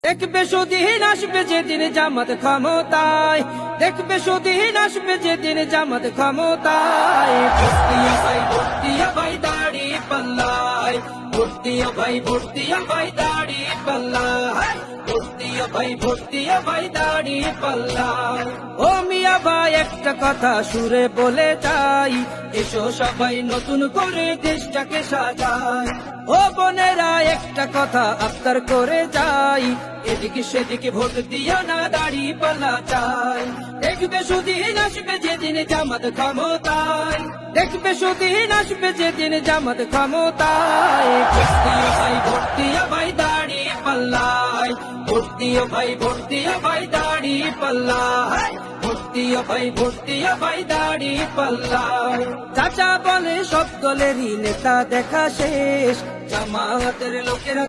দেখবে সুদিন আসবে যেদিন জামাত ক্ষমতায়, দেখবে সুদিন আসবে যেদিন জামাত ক্ষমতায়। ভর্তিয়া ভাই ভর্তিয়া ভাই দাড়ি পাল্লায়, ভর্তিয়া ভাই ভর্তিয়া ভাই দাড়ি পাল্লায়, ভর্তিয়া ভাই ভর্তিয়া ভাই দাড়ি পাল্লায়। ও মিয়া ভাই একটা কথা সুরে বলে যাই, এসো সবাই নতুন করে দেশটাকে সাজাই। ও বোনেরা একটা কথা আবদার করে যাই, এদিকে সেদিকে ভোট দিও না, দাড়ি পাল্লা চাই। দেখবে সুদিন আসবে যেদিন জামাত ক্ষমতায়, দেখবে সুদিন আসবে যেদিন জামাত ক্ষমতায়। ভর্তিয়া ভাই ভর্তিয়া ভাই দাড়ি পাল্লায়, ভর্তিয়া ভাই ভর্তিয়া ভাই দাড়ি পাল্লায়, ভর্তিয়া ভাই ভর্তিয়া ভাই দাড়ি পাল্লায়। চাচা বলে সব দলেরই নেতা দেখা শেষ, জামাতের লোকেরা